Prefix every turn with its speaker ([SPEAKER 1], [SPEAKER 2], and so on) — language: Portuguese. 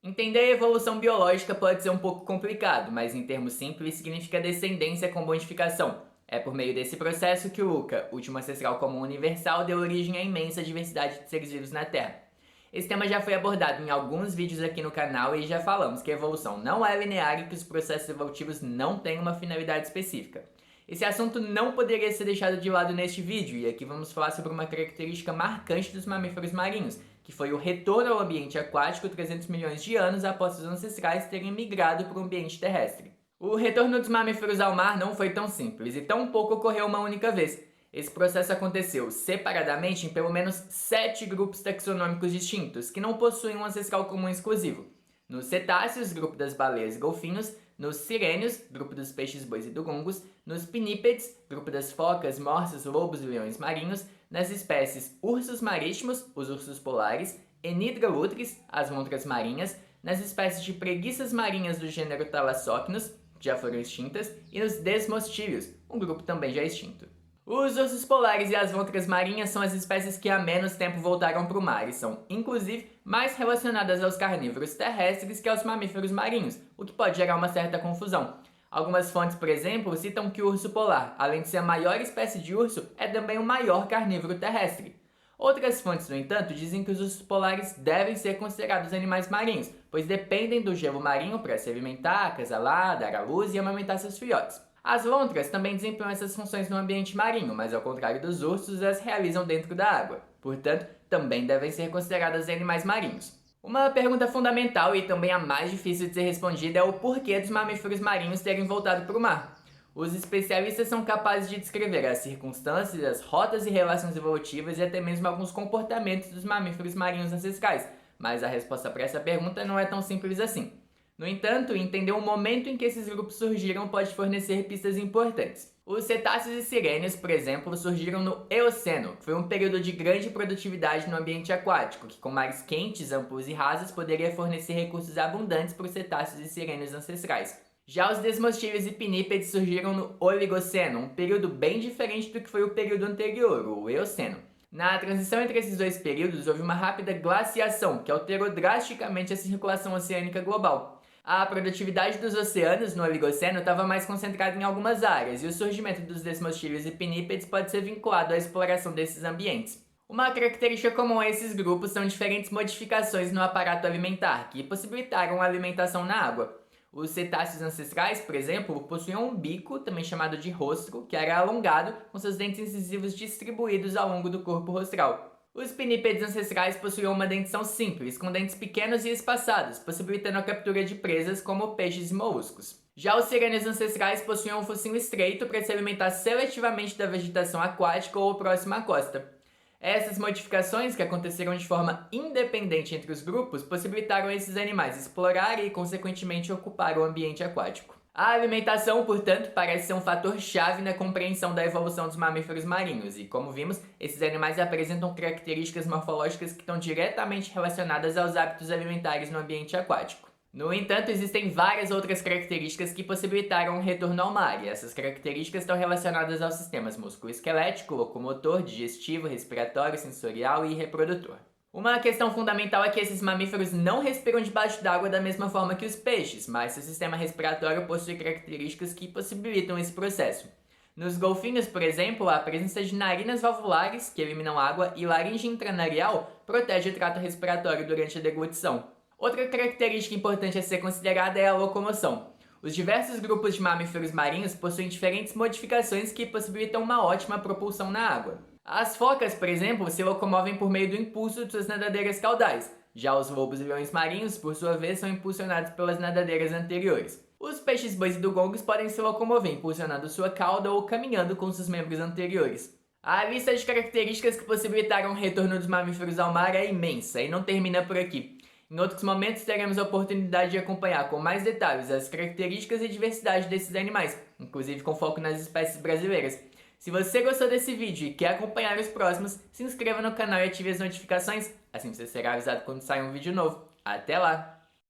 [SPEAKER 1] Entender a evolução biológica pode ser um pouco complicado, mas em termos simples significa descendência com modificação. É por meio desse processo que o UCA, último ancestral comum universal, deu origem à imensa diversidade de seres vivos na Terra. Esse tema já foi abordado em alguns vídeos aqui no canal e já falamos que a evolução não é linear e que os processos evolutivos não têm uma finalidade específica. Esse assunto não poderia ser deixado de lado neste vídeo, e aqui vamos falar sobre uma característica marcante dos mamíferos marinhos, que foi o retorno ao ambiente aquático 300 milhões de anos após os ancestrais terem migrado para o ambiente terrestre. O retorno dos mamíferos ao mar não foi tão simples, e tampouco ocorreu uma única vez. Esse processo aconteceu separadamente em pelo menos 7 grupos taxonômicos distintos, que não possuem um ancestral comum exclusivo. Nos cetáceos, grupo das baleias e golfinhos; nos sirênios, grupo dos peixes, bois e dugongos; nos pinípedes, grupo das focas, morsas, lobos e leões marinhos; nas espécies ursos marítimos, os ursos polares; Enidra lutris, as lontras marinhas; nas espécies de preguiças marinhas do gênero Thalassocynus, que já foram extintas; e nos desmostílios, um grupo também já extinto. Os ursos polares e as lontras marinhas são as espécies que há menos tempo voltaram para o mar e são, inclusive, mais relacionadas aos carnívoros terrestres que aos mamíferos marinhos, o que pode gerar uma certa confusão. Algumas fontes, por exemplo, citam que o urso polar, além de ser a maior espécie de urso, é também o maior carnívoro terrestre. Outras fontes, no entanto, dizem que os ursos polares devem ser considerados animais marinhos, pois dependem do gelo marinho para se alimentar, acasalar, dar à luz e amamentar seus filhotes. As lontras também desempenham essas funções no ambiente marinho, mas ao contrário dos ursos, as realizam dentro da água. Portanto, também devem ser consideradas animais marinhos. Uma pergunta fundamental e também a mais difícil de ser respondida é o porquê dos mamíferos marinhos terem voltado para o mar. Os especialistas são capazes de descrever as circunstâncias, as rotas e relações evolutivas e até mesmo alguns comportamentos dos mamíferos marinhos ancestrais, mas a resposta para essa pergunta não é tão simples assim. No entanto, entender o momento em que esses grupos surgiram pode fornecer pistas importantes. Os cetáceos e sirênios, por exemplo, surgiram no Eoceno, que foi um período de grande produtividade no ambiente aquático, que com mares quentes, amplos e rasos poderia fornecer recursos abundantes para os cetáceos e sirênios ancestrais. Já os desmostílios e pinípedes surgiram no Oligoceno, um período bem diferente do que foi o período anterior, o Eoceno. Na transição entre esses dois períodos, houve uma rápida glaciação, que alterou drasticamente a circulação oceânica global. A produtividade dos oceanos no Oligoceno estava mais concentrada em algumas áreas, e o surgimento dos desmostílios e pinípedes pode ser vinculado à exploração desses ambientes. Uma característica comum a esses grupos são diferentes modificações no aparato alimentar, que possibilitaram a alimentação na água. Os cetáceos ancestrais, por exemplo, possuíam um bico, também chamado de rostro, que era alongado, com seus dentes incisivos distribuídos ao longo do corpo rostral. Os pinípedes ancestrais possuíam uma dentição simples, com dentes pequenos e espaçados, possibilitando a captura de presas como peixes e moluscos. Já os sirênios ancestrais possuíam um focinho estreito para se alimentar seletivamente da vegetação aquática ou próxima à costa. Essas modificações, que aconteceram de forma independente entre os grupos, possibilitaram esses animais explorarem e, consequentemente, ocupar o ambiente aquático. A alimentação, portanto, parece ser um fator-chave na compreensão da evolução dos mamíferos marinhos e, como vimos, esses animais apresentam características morfológicas que estão diretamente relacionadas aos hábitos alimentares no ambiente aquático. No entanto, existem várias outras características que possibilitaram o retorno ao mar, e essas características estão relacionadas aos sistemas musculoesquelético, locomotor, digestivo, respiratório, sensorial e reprodutor. Uma questão fundamental é que esses mamíferos não respiram debaixo d'água da mesma forma que os peixes, mas seu sistema respiratório possui características que possibilitam esse processo. Nos golfinhos, por exemplo, a presença de narinas valvulares, que eliminam água, e laringe intranarial protege o trato respiratório durante a deglutição. Outra característica importante a ser considerada é a locomoção. Os diversos grupos de mamíferos marinhos possuem diferentes modificações que possibilitam uma ótima propulsão na água. As focas, por exemplo, se locomovem por meio do impulso de suas nadadeiras caudais. Já os lobos e leões marinhos, por sua vez, são impulsionados pelas nadadeiras anteriores. Os peixes bois e dugongos podem se locomover impulsionando sua cauda ou caminhando com seus membros anteriores. A lista de características que possibilitaram o retorno dos mamíferos ao mar é imensa e não termina por aqui. Em outros momentos teremos a oportunidade de acompanhar com mais detalhes as características e diversidade desses animais, inclusive com foco nas espécies brasileiras. Se você gostou desse vídeo e quer acompanhar os próximos, se inscreva no canal e ative as notificações, assim você será avisado quando sair um vídeo novo. Até lá!